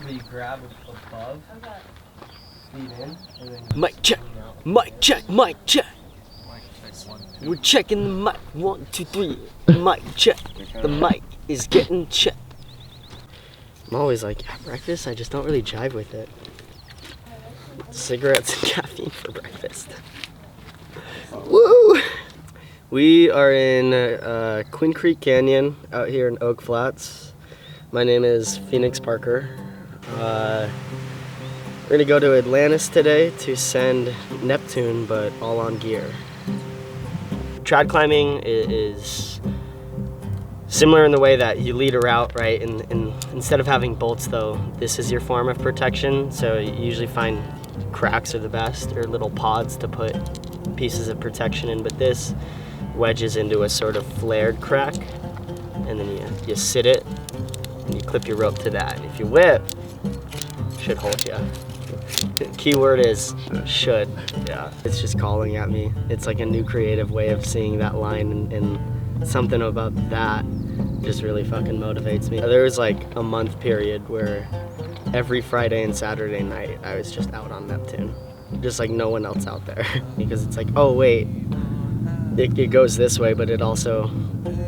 where you grab above, feet in, and then mic check, mic check, mic check. We're checking the mic, 1, 2, 3. Mic check. The mic is getting checked. I'm always like, at breakfast, I just don't really jive with it. Cigarettes and caffeine for breakfast. Woo! We are in Queen Creek Canyon out here in Oak Flats. My name is Phoenix Parker. We're gonna go to Atlantis today to send Neptune, but all on gear. Trad climbing is similar in the way that you lead a route, right? And instead of having bolts though, this is your form of protection. So you usually find cracks are the best, or little pods to put pieces of protection in, but this wedges into a sort of flared crack, and then you sit it, and you clip your rope to that. And if you whip, it should hold you. Key word is should. Yeah, it's just calling at me. It's like a new creative way of seeing that line, and something about that just really fucking motivates me. There was like a month period where every Friday and Saturday night I was just out on Neptune, just like no one else out there. Because it's like, oh wait, it goes this way, but it also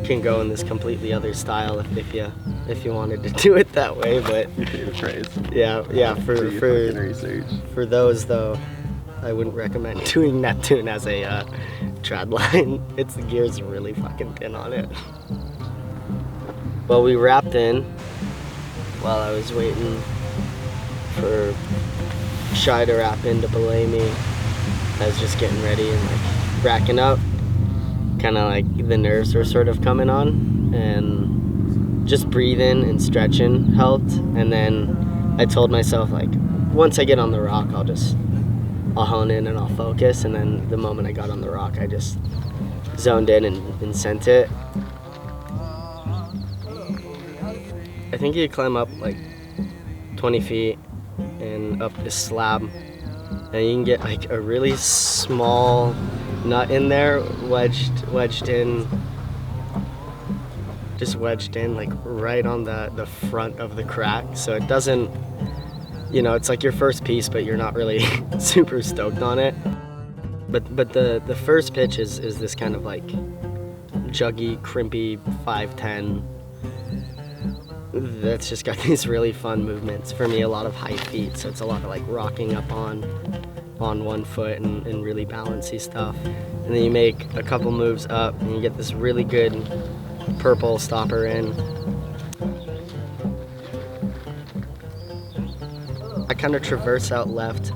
can go in this completely other style if you wanted to do it that way. But yeah, for those though, I wouldn't recommend doing Neptune as a trad line. The gear's really fucking thin on it. Well, we wrapped in while I was waiting for Shy to wrap in to belay me. I was just getting ready and like racking up. Kind of like the nerves were sort of coming on, and just breathing and stretching helped. And then I told myself, like, once I get on the rock, I'll hone in and I'll focus. And then the moment I got on the rock, I just zoned in and sent it. I think you climb up like 20 feet and up this slab, and you can get like a really small nut in there, wedged in like right on the front of the crack. So it doesn't, it's like your first piece, but you're not really super stoked on it. But the first pitch is this kind of like juggy, crimpy 5'10". That's just got these really fun movements. For me, a lot of high feet, so it's a lot of like rocking up on one foot and really balancy stuff. And then you make a couple moves up and you get this really good purple stopper in. I kind of traverse out left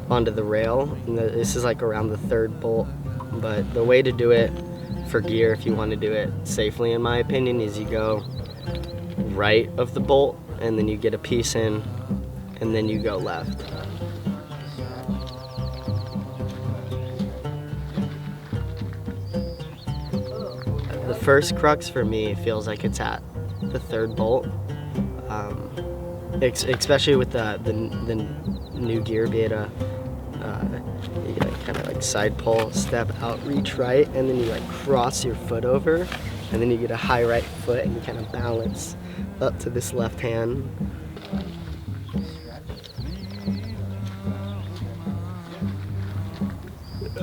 onto the rail, and this is like around the third bolt. But the way to do it for gear, if you want to do it safely, in my opinion, is you go right of the bolt, and then you get a piece in, and then you go left. The first crux for me feels like it's at the third bolt, especially with the new gear beta. You kind of like side pull, step out, reach right, and then you like cross your foot over, and then you get a high right foot, and you kind of balance up to this left hand.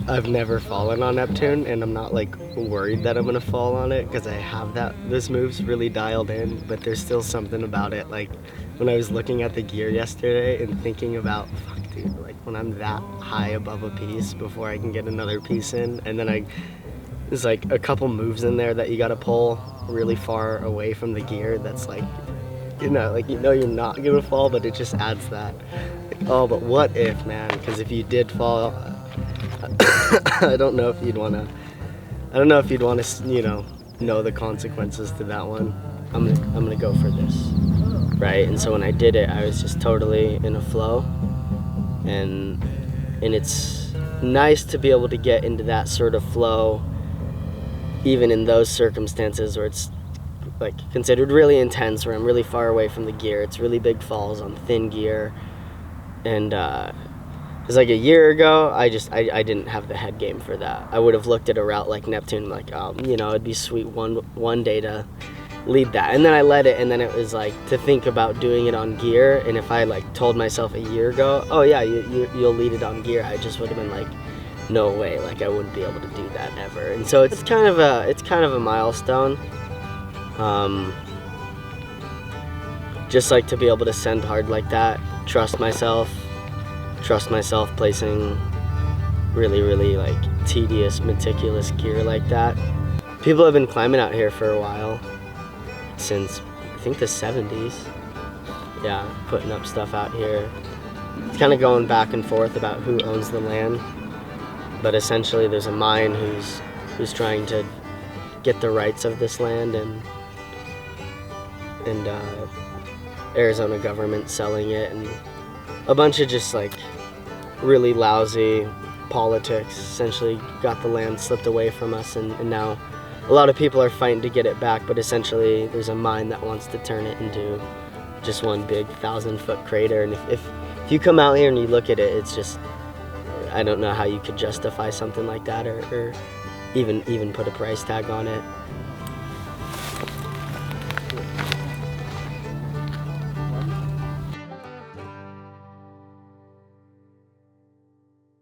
I've never fallen on Neptune, and I'm not like worried that I'm gonna fall on it because I have this move's really dialed in, but there's still something about it. Like when I was looking at the gear yesterday and thinking about, fuck dude, like when I'm that high above a piece before I can get another piece in, and then there's like a couple moves in there that you gotta pull really far away from the gear. That's like, you're not gonna fall, but it just adds that. Like, oh, but what if, man? Because if you did fall, I don't know if you'd wanna, know the consequences to that one. I'm gonna go for this, right? And so when I did it, I was just totally in a flow, and it's nice to be able to get into that sort of flow even in those circumstances where it's like considered really intense, where I'm really far away from the gear. It's really big falls on thin gear, and because like a year ago I didn't have the head game for that. I would have looked at a route like Neptune like, it'd be sweet one day to lead that. And then I let it, and then it was like to think about doing it on gear. And if I like told myself a year ago, oh yeah, you'll lead it on gear, I just would have been like, no way, like I wouldn't be able to do that ever. And so it's kind of a milestone. Just like to be able to send hard like that, trust myself placing really like tedious, meticulous gear like that. People have been climbing out here for a while, since I think the 70s. Yeah, putting up stuff out here. It's kind of going back and forth about who owns the land, but essentially there's a mine who's trying to get the rights of this land, and Arizona government selling it, and a bunch of just like really lousy politics essentially got the land slipped away from us, and now a lot of people are fighting to get it back, but essentially there's a mine that wants to turn it into just one big 1,000-foot crater. And if you come out here and you look at it, it's just, I don't know how you could justify something like that, or even put a price tag on it.